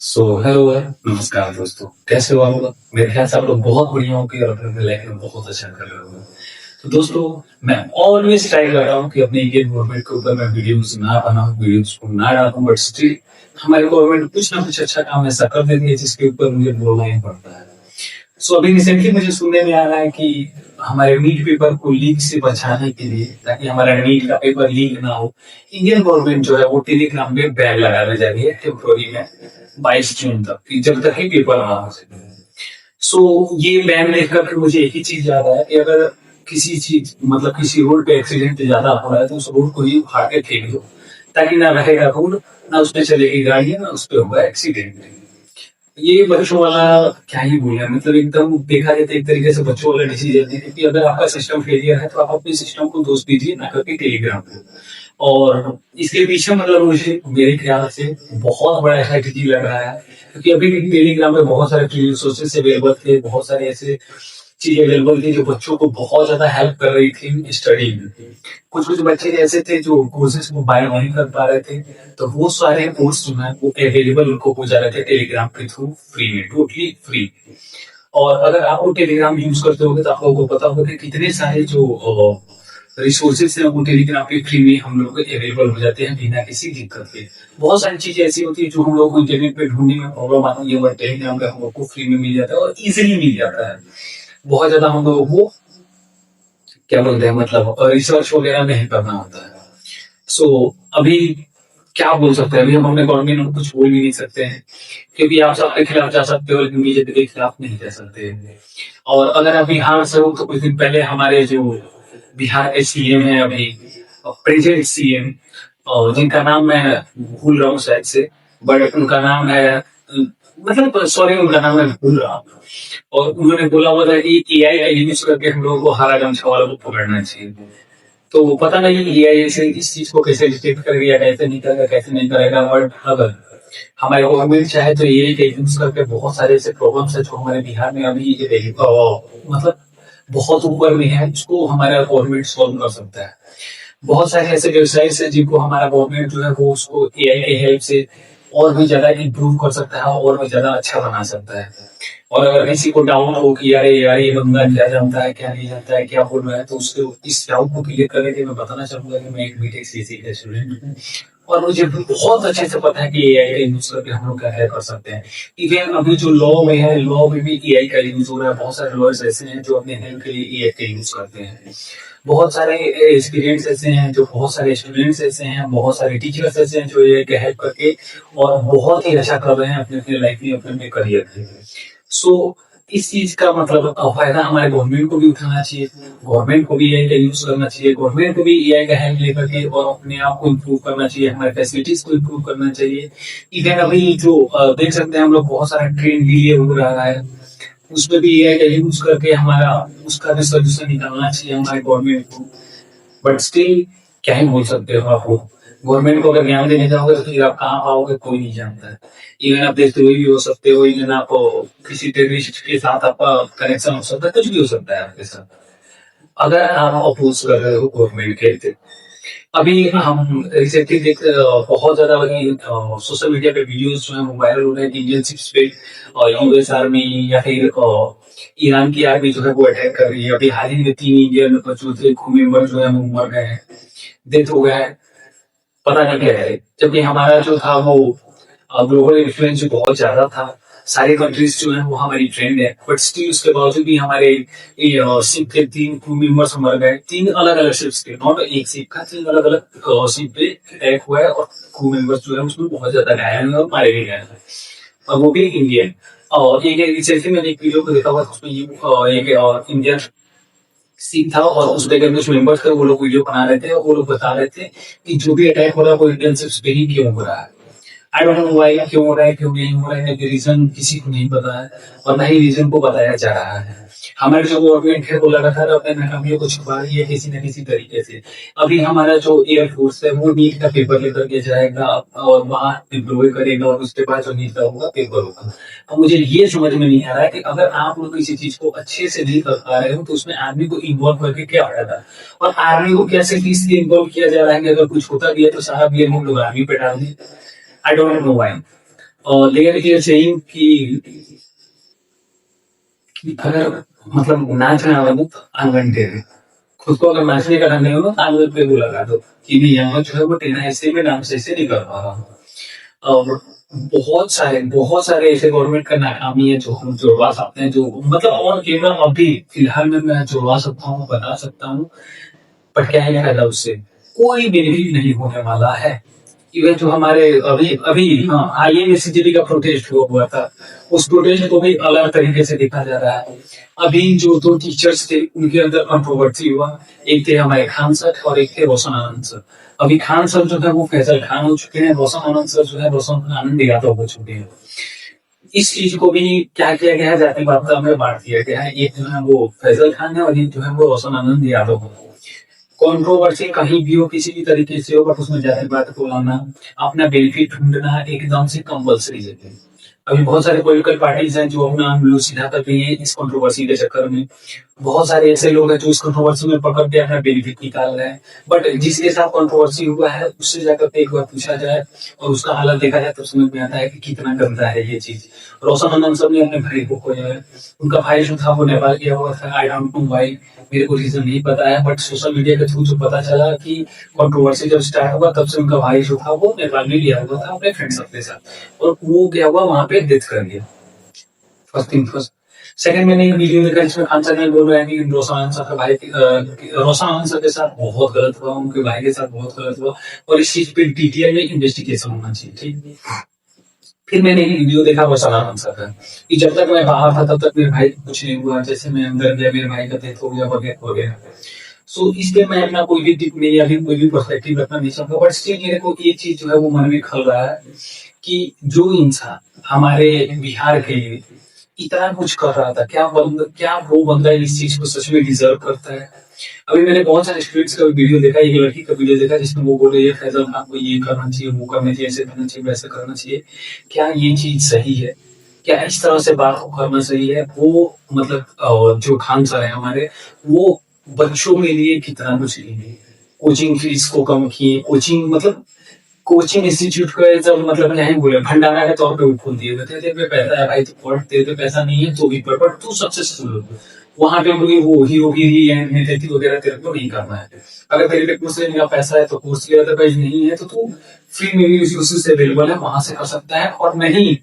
Hello नमस्कार दोस्तों, कैसे हो आप लोग? मेरे ख्याल से आप लोग बहुत बढ़िया हो कि और अपने लाइफ में बहुत अच्छा कर रहे हो। तो दोस्तों, मैं ऑलवेज ट्राई कर रहा हूँ कि अपने इंडियन गवर्नमेंट के ऊपर मैं वीडियोस ना बनाऊं, वीडियोस को ना डालूं, बट स्टिल हमारे गवर्नमेंट कुछ ना कुछ अच्छा काम ऐसा कर देती है जिसके ऊपर मुझे बोलना ही पड़ता है। अभी रिसेंटली मुझे सुनने में आ रहा है कि हमारे नीट पेपर को लीक से बचाने के लिए, ताकि हमारा नीट का पेपर लीक ना हो, इंडियन गवर्नमेंट जो है वो टेलीग्राम पे बैन लगाने जा रही है टेम्पोररी में 22 जून तक, कि जब तक ही पेपर ना हो सके। ये बैन देखकर फिर मुझे एक ही चीज याद आया कि अगर किसी चीज मतलब किसी रोड पे एक्सीडेंट ज्यादा हो रहा है तो उस रोड को ही उखाड़ के फेंक दो, ताकि ना रहेगा रोड, ना उसमें चलेगी गाड़ियां, ना उस पर होगा एक्सीडेंट। ये बच्चों वाला क्या ही बोले, मतलब एकदम देखा जाए तो एक तरीके से बच्चों वाला डिसीजन है, क्योंकि अगर आपका सिस्टम फेलियर है तो आप अपने सिस्टम को दोष दीजिए, ना करके टेलीग्राम को। और इसके पीछे मतलब मुझे मेरे ख्याल से बहुत बड़ा स्ट्रेटेजी लग रहा है, क्योंकि अभी भी टेलीग्राम पे बहुत सारे फ्री रिसोर्सेज अवेलेबल थे, बहुत सारे ऐसे चीजें अवेलेबल थी जो बच्चों को बहुत ज्यादा हेल्प कर रही थी स्टडी में। कुछ कुछ बच्चे ऐसे थे जो कोर्सेज को बाय नहीं कर पा रहे थे, तो वो सारे कोर्स जो है वो अवेलेबल उनको हो जा रहे थे टेलीग्राम के थ्रू, फ्री में, टोटली फ्री। और अगर आप लोग टेलीग्राम यूज करते होंगे तो आप लोगों को पता होगा कि कितने सारे जो रिसोर्सेज है वो टेलीग्राम पे फ्री में हम लोग को अवेलेबल हो जाते हैं बिना किसी दिक्कत के। बहुत सारी चीजें ऐसी होती है जो हम लोग को इंटरनेट पे ढूंढने में प्रॉब्लम आती है, बट टेलीग्राम पे हम लोग को फ्री में मिल जाता है और इजिली मिल जाता है। बहुत ज्यादा हम लोगों को क्या बोलते हैं, मतलब रिसर्च वगैरह नहीं करना होता है। सो अभी क्या बोल सकते हैं, अभी हम अपने गवर्नमेंट को कुछ बोल भी नहीं सकते हैं, क्योंकि आप सबके खिलाफ जा सकते हो लेकिन बीजेपी के खिलाफ नहीं जा सकते। और अगर आप बिहार से हो तो कुछ दिन पहले हमारे जो बिहार के सीएम है अभी, प्रेजेंट सीएम, जिनका नाम मैं भूल रहा हूँ शायद से, बट उनका नाम है, मतलब सॉरी, उनका नाम मैं भूल रहा हूँ। और उन्होंने बोला हुआ था कि एआई का यूज करके हम लोगों को हरा गमछा वाला को पकड़ना चाहिए। तो वो पता नहीं एआई से इस चीज को कैसे डिटेक्ट करेगा या कैसे नहीं करेगा, कैसे नहीं करेगा, बट अगर हमारे गवर्नमेंट चाहे तो एआई का यूज करके बहुत सारे ऐसे प्रॉब्लम्स है जो हमारे बिहार में अभी मतलब बहुत ऊपर में है, उसको हमारा गवर्नमेंट सॉल्व कर सकता है। बहुत सारे ऐसे वेबसाइट्स हैं जिनको हमारा गवर्नमेंट जो है वो उसको एआई के हेल्प से और भी ज्यादा इम्प्रूव कर सकता है और भी ज्यादा अच्छा बना सकता है। और अगर किसी को डाउट हो कि यार यार ये बंदा क्या जानता है, क्या नहीं जानता है, क्या बोल रहा है, तो उसके इस डाउट को क्लियर करने के लिए मैं बताना चाहूंगा कि मैं एक बीटेक सीसी का स्टूडेंट हूँ और मुझे बहुत अच्छे से पता है कि एआई का यूज करके हम लोग क्या क्या कर सकते हैं। इवन अभी जो लॉ में है, लॉ में भी एआई का यूज हो रहा है। बहुत सारे लॉयर्स ऐसे हैं जो अपने हेल्प के लिए एआई का यूज करते हैं। बहुत सारे एक्सपीरियंस ऐसे हैं, जो बहुत सारे स्टूडेंट्स ऐसे हैं, बहुत सारे टीचर्स ऐसे हैं जो एआई का हेल्प करके और बहुत ही अच्छा कर रहे हैं अपने अपने लाइफ में, अपने अपने करियर में। सो इस चीज का मतलब फायदा हमारे गवर्नमेंट को भी उठाना चाहिए, गवर्नमेंट को भी एआई का यूज करना चाहिए, गवर्नमेंट को भी एआई का हेल्प लेकर के और अपने आप को इम्प्रूव करना चाहिए, हमारे फैसिलिटीज को इम्प्रूव करना चाहिए। इवन अभी जो देख सकते हैं हम लोग, बहुत सारा ट्रेन डिले हो रहा है, उसमें भी एआई का यूज करके हमारा उसका भी सोल्यूशन निकालना चाहिए हमारे गवर्नमेंट को। बट स्टिल क्या ही बोल सकते हो आप लोग, गवर्नमेंट को अगर ज्ञान देने जाओगे तो फिर आप कहाँ पाओगे, कोई नहीं जानता है। इवन आप देखते हुए भी हो सकते हो, इवन आप किसी टेररिस्ट के साथ आपका कनेक्शन हो सकता है, कुछ भी हो सकता है आपके साथ अगर आप अपोज कर रहे हो गवर्नमेंट के। अभी हम रिसेंटली देख बहुत ज्यादा वही सोशल मीडिया पे वीडियोस जो है वो वायरल हो रहे हैं इंडियन शिप्स पे, और यूएस आर्मी या फिर ईरान की आर्मी जो है वो अटैक कर रही है। अभी हाल ही में 3 इंडियन जो थे क्रू मेंबर जो है वो मर गए हैं, डेथ हो गया है, पता नहीं क्या है। जबकि हमारा जो था वो ग्लोबल इन्फ्लुएंस जो बहुत ज्यादा था, सारी कंट्रीज जो है वो हमारी फ्रेंड है, बट स्टिल उसके बावजूद भी हमारे शिप के 3 क्रू मेंबर्स मर गए। 3 अलग अलग शिप्स के, नॉट एक शिप का, 3 अलग अलग शिप पे अटैक हुआ है और क्रू मेंबर्स जो है उसमें बहुत ज्यादा घायल हुए और मारे भी गए हैं, और वो भी इंडियन। और एक रिसेंटली मैंने एक वीडियो को देखा हुआ, उसमें एक इंडियन सीन था और उस जगह में कुछ मेंबर्स थे, वो लोग वीडियो बना रहे थे और वो लोग बता रहे थे कि जो भी अटैक हो रहा है वो इंडियन शिप्स पे ही क्यों हो रहा है। आई डोंट नो व्हाई, क्यों हो रहा है, क्यों नहीं हो रहा है, रीजन किसी को नहीं पता है और ना ही रीजन को बताया जा रहा है। हमारे जो गवर्नमेंट है वो लगातार अपने नाकामियों को छुपा रही है किसी न किसी तरीके से। अभी हमारा जो एयरफोर्स है वो नीट का पेपर लेकर के जाएगा और वहां डिप्लॉय करेगा और उसके बाद जो नीट का होगा पेपर होगा। अब मुझे ये समझ में नहीं आ रहा है कि अगर आप लोग किसी चीज को अच्छे से नहीं कर पा रहे हो तो उसमें आर्मी को इन्वॉल्व करके क्या फायदा, और आर्मी को कैसे इसलिए इन्वॉल्व किया जा रहा है कि अगर कुछ होता भी है तो साहब ये हम लोग आर्मी पे डाल दें। I don't know why. लेकिन ये सेइंग कि अगर मतलब नाचना आवे ना तो आंगन टेढ़े, खुद को अगर नाचने का ढंग नहीं होगा तो आंगन पे वो लगा दो कि नहीं आंगन जो है वो टेढ़ा ऐसे में नाम से ऐसे नहीं कर पा रहा हूँ। और बहुत सारे ऐसे गवर्नमेंट का नाकामी है जो हम जुड़वा सकते हैं, जो मतलब और कैमरा अभी फिलहाल में मैं जुड़वा सकता हूँ, बता सकता हूँ। बट क्या है फायदा उससे? कोई बेनिफिट नहीं होने वाला है। इवन जो हमारे अभी अभी हाँ INSCGD का प्रोटेस्ट हुआ था, उस प्रोटेस्ट को भी अलग तरीके से देखा जा रहा है। अभी जो दो टीचर्स थे उनके अंदर कंट्रोवर्सी हुआ, एक थे हमारे खान सर और एक थे रोशन आनंद सर। अभी खान सर जो है वो फैजल खान हो चुके हैं, रोशन आनंद सर जो है रोशन आनंद यादव हो चुके हैं। इस चीज को भी क्या किया गया है, जाति वार्ता में बांट दिया गया है, एक जो है वो फैजल खान है और एक जो है वो रोशन आनंद यादव है। कंट्रोवर्सी कहीं भी हो, किसी भी तरीके से हो, बट उसमें जाति बात को लाना, अपना बेनिफिट ढूंढना एकदम से कंपल्सरी है। अभी बहुत सारे पॉलिटिकल पार्टीज हैं जो अपना मुंह सीधा कर रही है इस कंट्रोवर्सी के चक्कर में। बहुत सारे ऐसे लोग हैं जो इस कंट्रोवर्सी में पकड़ के अपना बेनिफिट निकाल रहे हैं। बट जिसके साथ कंट्रोवर्सी हुआ है उससे जाकर के एक बार पूछा जाए और उसका हालत देखा जाए तो समझ में आता है कि कितना गंदा है ये चीज। रोशन आनंद सब ने अपने भाई को खोया है। उनका भाई जो था वो नेपाल गया हुआ था, आई डोंट नो व्हाई, मेरे को रीजन नहीं पता है। बट सोशल मीडिया के थ्रू जो पता चला कि कंट्रोवर्सी जब स्टार्ट हुआ तब से उनका भाई जो था वो नेपाल में गया हुआ था अपने फ्रेंड्स के साथ, और वो गया हुआ वहां पे डेथ कर गया। First thing first. सेकंड, मैंने एक वीडियो देखा जिसमें खान सर ने बोल रहे हैं कि रोशन आनंद सर का भाई रोशन आनंद सर के साथ बहुत गलत हुआ, उनके भाई के साथ बहुत गलत हुआ और इस चीज पे डिटेल में इन्वेस्टिगेशन होना चाहिए। ठीक, फिर मैंने एक वीडियो देखा रोशन आनंद सर का कि जब तक मैं बाहर था तब तक मेरे भाई को कुछ नहीं हुआ, जैसे मैं अंदर गया मेरे भाई का डेथ हो गया वगैरह वगैरह। सो इसलिए मैं अपना कोई भी टिप नहीं या फिर कोई भी पर्सपेक्टिव रखना नहीं चाहता, बट स्टिल मेरे को ये चीज जो है वो मन में खल रहा है कि जो इंसान हमारे बिहार के लिए इतना कुछ कर रहा था, क्या वो बंदा इस चीज को सच में डिजर्व करता है? अभी मैंने बहुत सारे स्टूडेंट्स का वीडियो देखा, एक लड़की का वीडियो देखा जिसमें वो बोल रही है फैजल खान को ये करना चाहिए, वो करना चाहिए, ऐसे करना चाहिए, वैसे करना चाहिए। क्या ये चीज सही है? क्या इस तरह से बात को करना सही है? वो मतलब जो खान सर है हमारे, वो बच्चों के लिए कितना कुछ लिए, कोचिंग फीस को कम किए, कोचिंग मतलब कोचिंग इंस्टीट्यूट का जब मतलब क्या ही बोले भंडारा के तौर पे वो खोल दिए थे, तेरे पे पैसा है भाई तो पढ़, तेरे पे पैसा नहीं है तो भी पढ़, बट तू सक्सेसफुल हो। वहां पे कोई वो हीरोगिरी या नेतृत्व वगैरह तेरे को नहीं करना है। अगर तेरे पे कोर्स लेने का पैसा है तो कोर्स की अदरवाइज नहीं है तो तू फ्री में भी उसी से अवेलेबल है, वहां से कर सकता है। और नहीं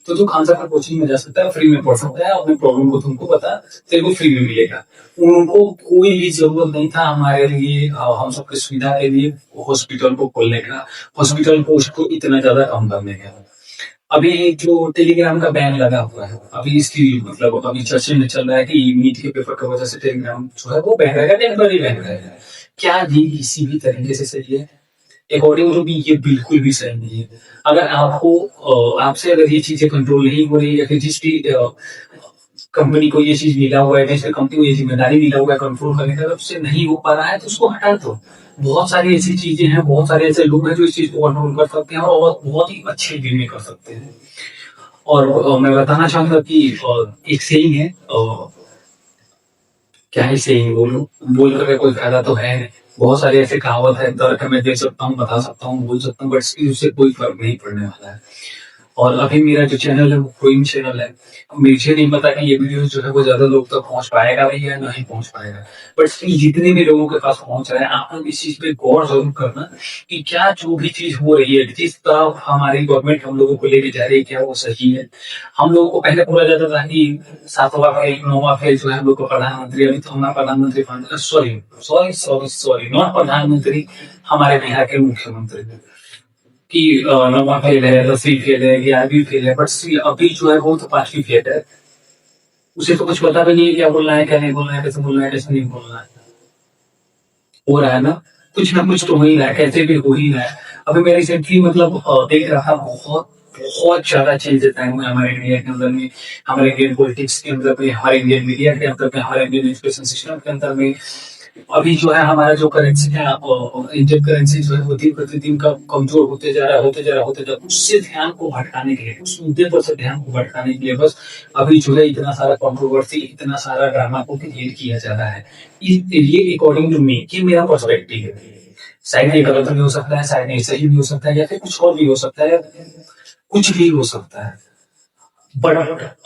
तो तू खान साहब कोचिंग में जा सकता है, फ्री में पढ़ सकता है, अपने प्रॉब्लम को तुमको बता, तेरे को फ्री में मिलेगा। उनको कोई भी जरूरत नहीं था हमारे लिए हम सबकी सुविधा के लिए हॉस्पिटल को खोलने का, हॉस्पिटल को उसको इतना ज्यादा कम करने का। अभी जो टेलीग्राम का बैन लगा हुआ है, अभी इसकी मतलब अभी चर्चा में चल रहा है कि नीट के पेपर की वजह से टेलीग्राम जो है वो बैन रहेगा, टेम्पररी बैन रहेगा। क्या ये किसी भी तरीके से सही है? अकॉर्डिंग टू मी ये बिल्कुल भी सही नहीं है। अगर आपको आपसे अगर ये चीजें कंट्रोल नहीं हो रही या फिर जिस भी कंपनी को ये चीज मिला हुआ है, जिस कंपनी को ये जिम्मेदारी मिला हुआ है कंट्रोल करने का, अगर उससे नहीं हो पा रहा है तो उसको हटा दो। बहुत सारी ऐसी चीजें हैं, बहुत सारे ऐसे लोग हैं जो इस चीज को कंट्रोल कर सकते हैं और बहुत ही अच्छे वे में कर सकते हैं। और मैं बताना चाहूंगा कि एक सेइंग है, क्या ही सेइंग बोलूं, बोल करके कोई फायदा तो है नहीं। बहुत सारे ऐसे कहावत है, तर्क मैं दे सकता हूँ, बता सकता हूँ, बोल सकता हूँ, बट उससे कोई फर्क नहीं पड़ने वाला है। और अभी मेरा जो चैनल है वो ग्रोइंग चैनल है। मुझे नहीं पता कि ये वीडियो जो है वो ज्यादा लोग तक पहुंच पाएगा भी या नहीं पहुंच पाएगा, बट स्टिल जितने भी लोगों के पास पहुंच रहा है, आप लोग इस चीज पे गौर जरूर करना कि क्या जो भी चीज हो रही है, जिस तरह हमारी गवर्नमेंट हम लोगों को लेके जा रही है, क्या वो सही है? हम लोगों को पहले बोला जाता था कि सातवां फेल, नौवां फेल जो है हम लोग को प्रधानमंत्री, अभी तो हमारा प्रधानमंत्री sorry sorry sorry sorry not प्रधानमंत्री, हमारे बिहार के मुख्यमंत्री कि नौवां फेल है, 10वीं फेल है, 11वीं फेल है, बट अभी जो है वो तो 5वीं फेल है। उसे तो कुछ पता भी नहीं है क्या बोलना है, क्या नहीं बोलना है, कैसे बोलना है, कैसे नहीं बोलना है। हो रहा है ना कुछ तो हो ही रहा है, कैसे भी हो ही रहा है। अभी मैं रिसेंटली मतलब देख रहा था, बहुत बहुत ज्यादा चेंजेस आए हुए हैं हमारे इंडिया के अंदर में, हमारे इंडियन पॉलिटिक्स के अंदर में, हमारे इंडियन मीडिया के अंदर में, हमारे इंडियन एजुकेशन सिस्टम के अंदर में। अभी जो है हमारा जो करेंसी है, इंडियन करेंसी जो है वो दिन प्रतिदिन का कमजोर होते जा रहा है, होते जा रहा है, होते जा रहा है। उससे ध्यान को भटकाने के लिए, उस मुद्दे पर से ध्यान को भटकाने के लिए बस अभी जो है इतना सारा कंट्रोवर्सी, इतना सारा ड्रामा को क्रिएट किया जा रहा है। ये अकॉर्डिंग टू मी, ये मेरा पर्सपेक्टिव है। शायद ये गलत भी हो सकता है, शायद ये सही भी हो सकता है, या फिर कुछ और भी हो सकता है। कुछ भी हो सकता है। बट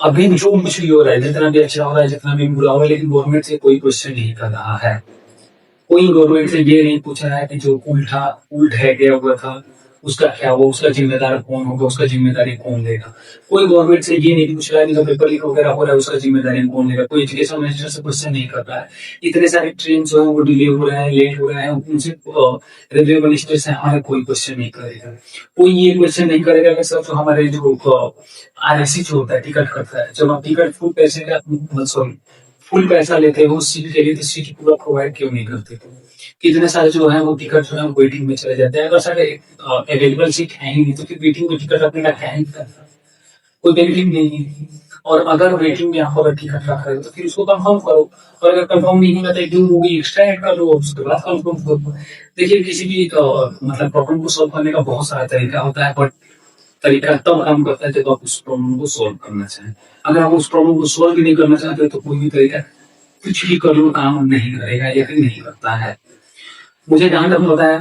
अभी जो कुछ भी हो रहा है, जितना भी अच्छा हो रहा है, जितना भी बुरा हो रहा है, लेकिन गवर्नमेंट से कोई क्वेश्चन नहीं कर रहा है। कोई गवर्नमेंट से ये नहीं पूछ रहा है कि जो उल्ट है गया हुआ था, उसका क्या हुआ, उसका जिम्मेदार कौन होगा, उसका जिम्मेदारी कौन लेगा। कोई गवर्नमेंट से ये नहीं पूछ रहा है कि जो पेपर लीक वगैरह हो रहा है, उसका जिम्मेदारी कौन लेगा। कोई एजुकेशन मिनिस्टर से क्वेश्चन नहीं कर रहा है। इतने सारे ट्रेन जो है वो डिले हो रहे हैं, लेट हो रहे हैं, उनसे रेलवे मिनिस्टर से हमारा कोई क्वेश्चन नहीं करेगा। कोई ये क्वेश्चन नहीं करेगा कि सर जो हमारे जो आरएससी जो होता है, टिकट करता है, जब हम टिकट फुल पैसे का सॉरी फुल पैसा लेते हो सीट के लिए, तो सीट पूरा प्रोवाइड क्यों नहीं करते। कितने सारे जो है वो टिकट जो है वेटिंग में चले जाते हैं। अगर सारे अवेलेबल सीट है ही नहीं, तो फिर वेटिंग में टिकट रखने का क्या ही करता, कोई बेनिफिट नहीं है। और अगर वेटिंग में आप अगर टिकट रख रहे हो, तो फिर उसको कंफर्म करो। और अगर कंफर्म नहीं होगा तो एक दो मूवी एक्स्ट्रा ऐड कर लो, उसके बाद कंफर्म करो। देखिए, किसी भी मतलब प्रॉब्लम को सॉल्व करने का बहुत सारा तरीका होता है, बट तरीका तब काम करता है जब आप उस प्रॉब्लम को सॉल्व करना चाहें। अगर आप उस प्रॉब्लम को सॉल्व ही नहीं करना चाहते, तो कोई भी तरीका कुछ भी कर लो काम नहीं करेगा या फिर नहीं करता है। मुझे जहां तक पता है,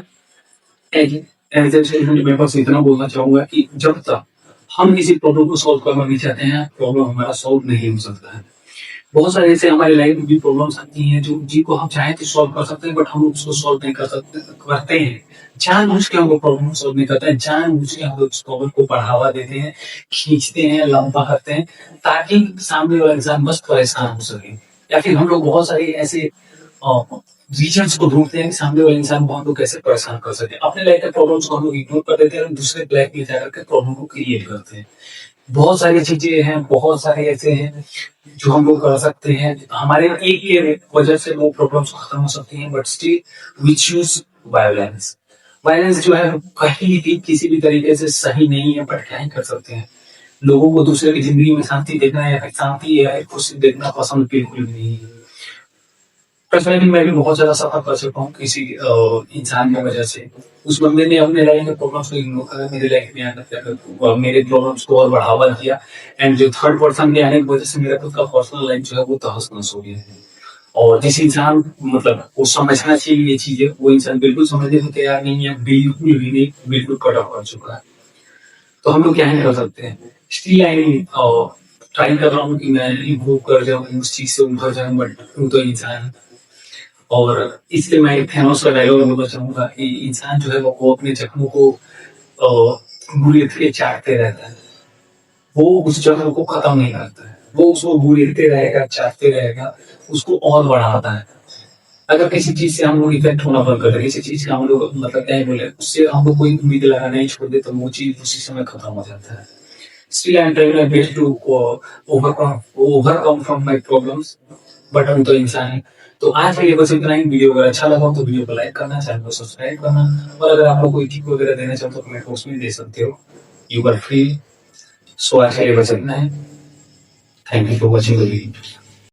मैं बस इतना बोलना चाहूंगा कि जब तक हम किसी प्रॉब्लम को सॉल्व करना नहीं चाहते हैं, प्रॉब्लम हमारा सॉल्व नहीं हो सकता है। बहुत सारे ऐसे हमारी लाइफ में भी प्रॉब्लम्स आती हैं जो जिनको हम चाहें तो सॉल्व कर सकते हैं, बट हम उसको सॉल्व नहीं कर सकते, करते हैं जानबूझ के। हम वो प्रॉब्लम सॉल्व नहीं करते हैं, जानबूझ के हम लोग उस प्रॉब्लम को बढ़ावा देते हैं, खींचते हैं, लंबा करते हैं, ताकि सामने वाला इंसान बस परेशान हो सके। या फिर हम लोग बहुत सारे ऐसे रीजंस को ढूंढते हैं कि सामने वाले इंसान को हम लोग कैसे परेशान कर सके। अपने लाइफ के प्रॉब्लम्स को हम लोग इग्नोर कर देते हैं और दूसरे लाइफ में जाकर के प्रॉब्लम को क्रिएट करते हैं। बहुत सारी चीजें हैं, बहुत सारे ऐसे हैं जो हम लोग कर सकते हैं। हमारे एक के वजह से वो प्रॉब्लम्स खत्म हो सकती हैं, but still we choose violence. Violence जो है कहीं भी किसी भी तरीके से सही नहीं है, बट क्या ही कर सकते हैं। लोगों को दूसरे की जिंदगी में शांति देखना या फिर शांति या फिर खुशी देखना पसंद बिल्कुल भी नहीं है। पर्सनली मैं भी बहुत ज्यादा सफर कर चुका हूँ किसी इंसान की वजह से। उस बंदे ने अपने लाइफ में प्रॉब्लम्स को इग्नोर करा, मेरे लाइफ में आकर मेरे प्रॉब्लम्स को और बढ़ावा दिया। एंड जो थर्ड पर्सन के आने की वजह से मेरा खुद का पर्सनल लाइफ जो है वो तहस नहस हो गया है। और जिस इंसान मतलब वो समझना चाहिए ये चीजें, वो इंसान बिल्कुल समझने को तैयार नहीं है, बिल्कुल भी नहीं, बिल्कुल कट ऑफ कर चुका है। तो हम लोग क्या ही कर सकते हैं। स्टिल आई ट्राई कर रहा हूँ कि मैं इम्प्रूव कर जाऊँ, उस चीज से उभर जाऊँ, बट तू तो इंसान है। और इसलिए मैं थैनोस का डायलॉग बोलना चाहूंगा कि इंसान जो है वो अपने जख्मों को गुरेद के चाटते रहता है, वो उस जख्म को खत्म नहीं करता है, वो उसको गुरेदते रहेगा, चाटते रहेगा, उसको और बढ़ाता है। अगर किसी चीज से हम लोग इफेक्ट होना बंद कर दे, किसी चीज का हम लोग मतलब क्या बोले, उससे हम लोग कोई उम्मीद लगाना नहीं छोड़ दे, तो वो चीज उसी समय खत्म हो जाता है। Still I am trying my best to overcome from my problems, but हम तो इंसान है। तो आज के लिए बस इतना ही। वीडियो अगर अच्छा लगा तो वीडियो को लाइक करना, चैनल को सब्सक्राइब करना, और अगर आप लोग कोई टिप वगैरह देना चाहते हो तो कमेंट बॉक्स में दे सकते हो। You are free. सो आज के लिए बस इतना है। Thank you for watching the video.